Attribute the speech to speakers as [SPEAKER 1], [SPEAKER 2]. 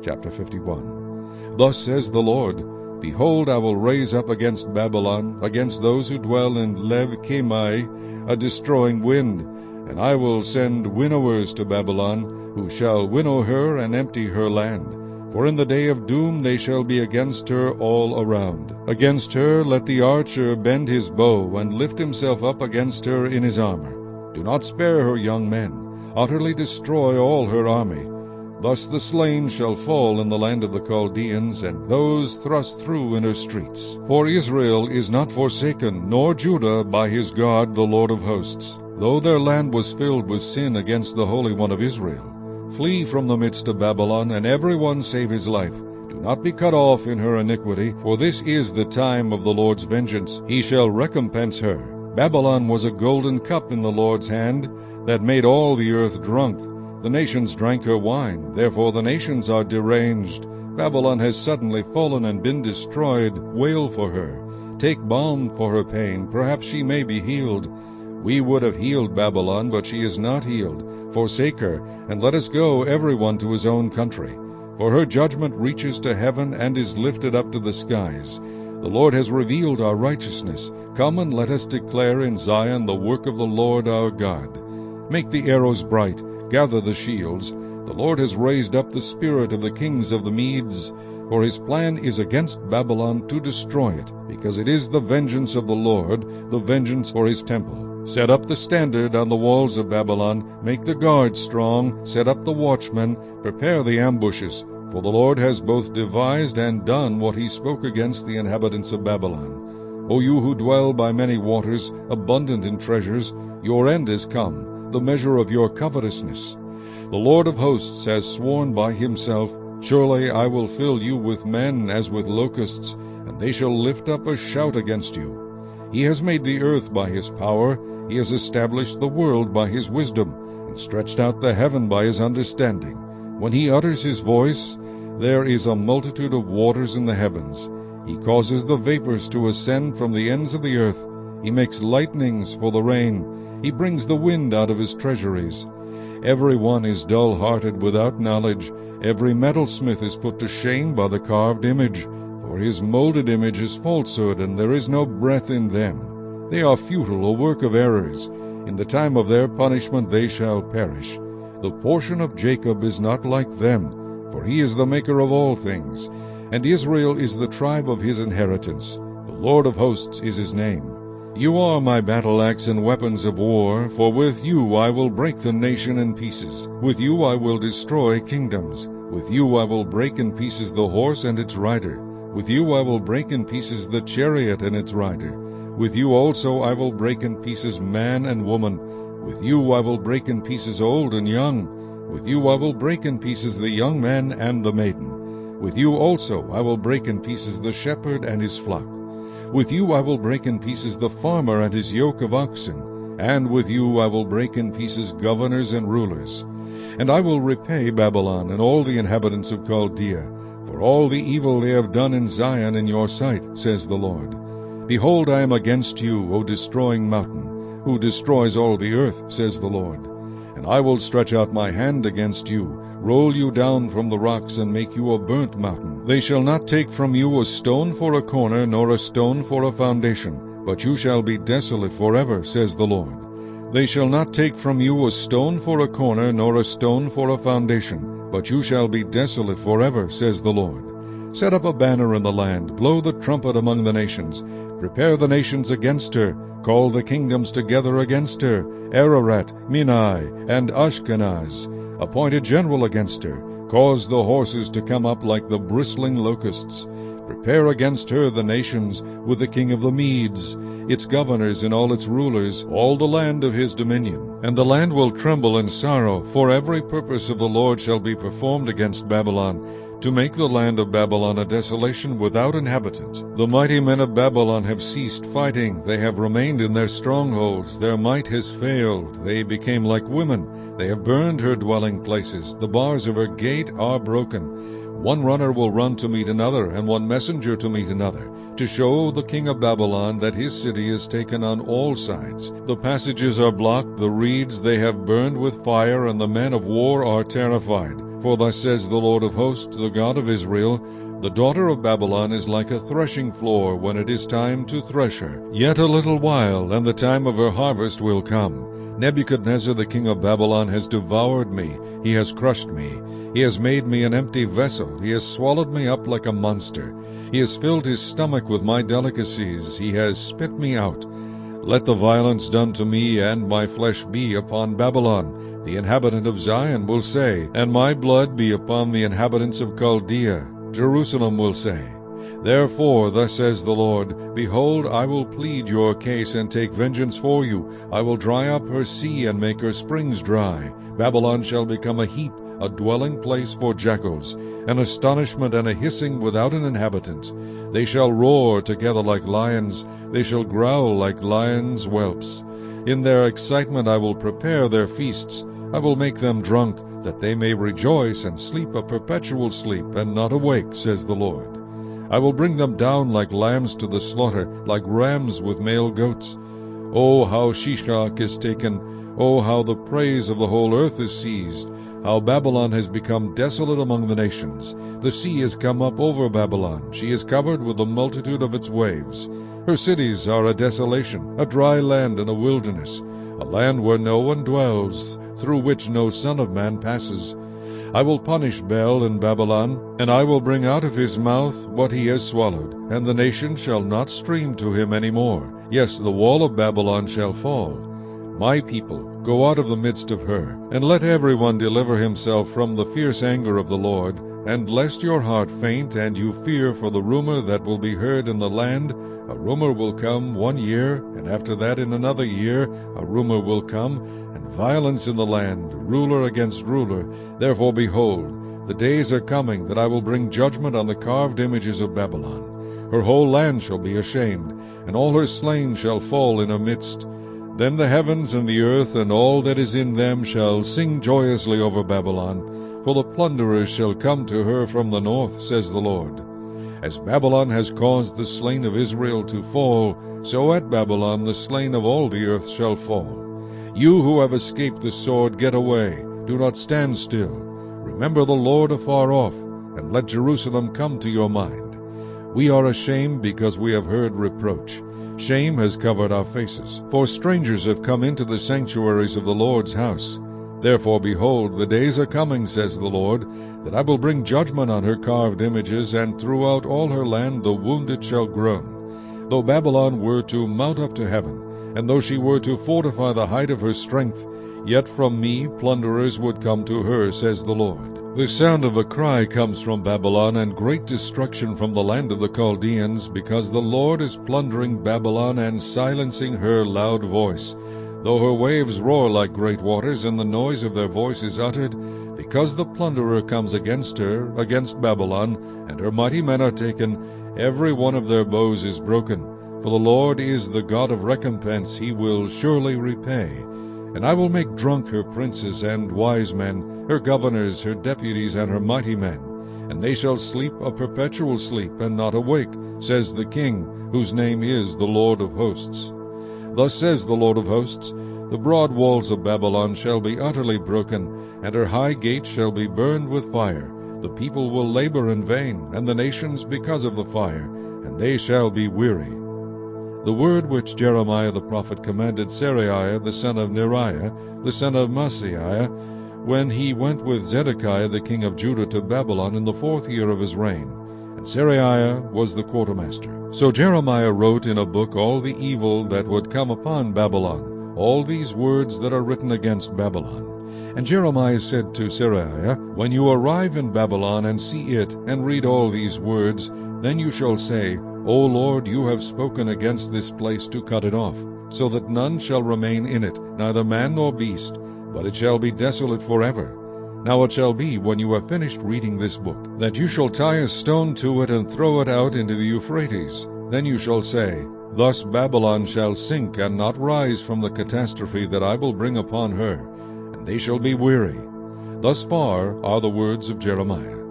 [SPEAKER 1] Chapter 51. Thus says the Lord, Behold, I will raise up against Babylon, against those who dwell in Lev-Chemai, a destroying wind, and I will send winnowers to Babylon, who shall winnow her and empty her land. For in the day of doom they shall be against her all around. Against her let the archer bend his bow, and lift himself up against her in his armor. Do not spare her young men, utterly destroy all her army. Thus the slain shall fall in the land of the Chaldeans, and those thrust through in her streets. For Israel is not forsaken, nor Judah by his God the Lord of hosts, though their land was filled with sin against the Holy One of Israel. Flee from the midst of Babylon, and every one save his life. Do not be cut off in her iniquity, for this is the time of the Lord's vengeance. He shall recompense her. Babylon was a golden cup in the Lord's hand, that made all the earth drunk. The nations drank her wine, therefore the nations are deranged. Babylon has suddenly fallen and been destroyed. Wail for her. Take balm for her pain, perhaps she may be healed. We would have healed Babylon, but she is not healed. Forsake her, and let us go every one to his own country. For her judgment reaches to heaven, and is lifted up to the skies. The Lord has revealed our righteousness. Come and let us declare in Zion the work of the Lord our God. Make the arrows bright, gather the shields. The Lord has raised up the spirit of the kings of the Medes, for his plan is against Babylon to destroy it, because it is the vengeance of the Lord, the vengeance for his temple. Set up the standard on the walls of Babylon, make the guards strong, set up the watchmen, prepare the ambushes. For the Lord has both devised and done what he spoke against the inhabitants of Babylon. O you who dwell by many waters, abundant in treasures, your end is come, the measure of your covetousness. The Lord of hosts has sworn by himself, Surely I will fill you with men as with locusts, and they shall lift up a shout against you. He has made the earth by his power, he has established the world by his wisdom, and stretched out the heaven by his understanding. When he utters his voice, there is a multitude of waters in the heavens. He causes the vapors to ascend from the ends of the earth. He makes lightnings for the rain. He brings the wind out of his treasuries. Every one is dull-hearted without knowledge. Every metalsmith is put to shame by the carved image. For his molded image is falsehood, and there is no breath in them. They are futile, a work of errors. In the time of their punishment they shall perish. The portion of Jacob is not like them, for he is the maker of all things, and Israel is the tribe of his inheritance. The Lord of hosts is his name. You are my battle-axe and weapons of war, for with you I will break the nation in pieces. With you I will destroy kingdoms. With you I will break in pieces the horse and its rider. With you I will break in pieces the chariot and its rider. With you also I will break in pieces man and woman. With you I will break in pieces old and young. With you I will break in pieces the young man and the maiden. With you also I will break in pieces the shepherd and his flock. With you I will break in pieces the farmer and his yoke of oxen. And with you I will break in pieces governors and rulers. And I will repay Babylon and all the inhabitants of Chaldea, for all the evil they have done in Zion in your sight, says the Lord. Behold, I am against you, O destroying mountain, who destroys all the earth, says the Lord. And I will stretch out my hand against you, roll you down from the rocks, and make you a burnt mountain. They shall not take from you a stone for a corner, nor a stone for a foundation, but you shall be desolate forever, says the Lord. They shall not take from you a stone for a corner, nor a stone for a foundation, but you shall be desolate forever, says the Lord. Set up a banner in the land, blow the trumpet among the nations. Prepare the nations against her, call the kingdoms together against her, Ararat, Minai, and Ashkenaz. Appoint a general against her, cause the horses to come up like the bristling locusts. Prepare against her the nations, with the king of the Medes, its governors and all its rulers, all the land of his dominion. And the land will tremble in sorrow, for every purpose of the Lord shall be performed against Babylon, to make the land of Babylon a desolation without inhabitant. The mighty men of Babylon have ceased fighting, they have remained in their strongholds, their might has failed, they became like women, they have burned her dwelling places, the bars of her gate are broken. One runner will run to meet another, and one messenger to meet another, to show the king of Babylon that his city is taken on all sides. The passages are blocked, the reeds they have burned with fire, and the men of war are terrified. For thus says the Lord of hosts, the God of Israel, the daughter of Babylon is like a threshing floor when it is time to thresh her. Yet a little while, and the time of her harvest will come. Nebuchadnezzar the king of Babylon has devoured me, he has crushed me. He has made me an empty vessel, he has swallowed me up like a monster. He has filled his stomach with my delicacies, he has spit me out. Let the violence done to me and my flesh be upon Babylon, the inhabitant of Zion will say, and my blood be upon the inhabitants of Chaldea. Jerusalem will say, Therefore, thus says the Lord, Behold, I will plead your case and take vengeance for you. I will dry up her sea and make her springs dry. Babylon shall become a heap, a dwelling place for jackals, an astonishment and a hissing without an inhabitant. They shall roar together like lions, they shall growl like lions' whelps. In their excitement I will prepare their feasts, I will make them drunk, that they may rejoice and sleep a perpetual sleep, and not awake, says the Lord. I will bring them down like lambs to the slaughter, like rams with male goats. Oh, how Shishak is taken! Oh, how the praise of the whole earth is seized! How Babylon has become desolate among the nations! The sea has come up over Babylon. She is covered with the multitude of its waves. Her cities are a desolation, a dry land and a wilderness, a land where no one dwells, through which no son of man passes. I will punish Bel in Babylon, and I will bring out of his mouth what he has swallowed, and the nation shall not stream to him any more. Yes, the wall of Babylon shall fall. My people, go out of the midst of her, and let every one deliver himself from the fierce anger of the Lord, and lest your heart faint, and you fear for the rumor that will be heard in the land. A rumor will come 1 year, and after that in another year a rumor will come, and violence in the land, ruler against ruler. Therefore, behold, the days are coming that I will bring judgment on the carved images of Babylon. Her whole land shall be ashamed, and all her slain shall fall in her midst. Then the heavens and the earth and all that is in them shall sing joyously over Babylon, for the plunderers shall come to her from the north, says the Lord. As Babylon has caused the slain of Israel to fall, so at Babylon the slain of all the earth shall fall. You who have escaped the sword, get away. Do not stand still. Remember the Lord afar off, and let Jerusalem come to your mind. We are ashamed because we have heard reproach. Shame has covered our faces, for strangers have come into the sanctuaries of the Lord's house. Therefore, behold, the days are coming, says the Lord, that I will bring judgment on her carved images, and throughout all her land the wounded shall groan. Though Babylon were to mount up to heaven, and though she were to fortify the height of her strength, yet from me plunderers would come to her, says the Lord. The sound of a cry comes from Babylon, and great destruction from the land of the Chaldeans, because the Lord is plundering Babylon and silencing her loud voice. Though her waves roar like great waters, and the noise of their voice is uttered, because the plunderer comes against her, against Babylon, and her mighty men are taken, every one of their bows is broken. For the Lord is the God of recompense, he will surely repay. And I will make drunk her princes and wise men, her governors, her deputies, and her mighty men. And they shall sleep a perpetual sleep, and not awake, says the King, whose name is the Lord of hosts. Thus says the Lord of hosts, the broad walls of Babylon shall be utterly broken, and her high gates shall be burned with fire. The people will labor in vain, and the nations because of the fire, and they shall be weary. The word which Jeremiah the prophet commanded Seraiah the son of Neraiah, the son of Maaseiah, when he went with Zedekiah the king of Judah to Babylon in the 4th year of his reign. And Seraiah was the quartermaster. So Jeremiah wrote in a book all the evil that would come upon Babylon, all these words that are written against Babylon. And Jeremiah said to Seraiah, When you arrive in Babylon and see it, and read all these words, then you shall say, O Lord, you have spoken against this place to cut it off, so that none shall remain in it, neither man nor beast, but it shall be desolate forever. Now it shall be, when you have finished reading this book, that you shall tie a stone to it and throw it out into the Euphrates. Then you shall say, Thus Babylon shall sink and not rise from the catastrophe that I will bring upon her, and they shall be weary. Thus far are the words of Jeremiah.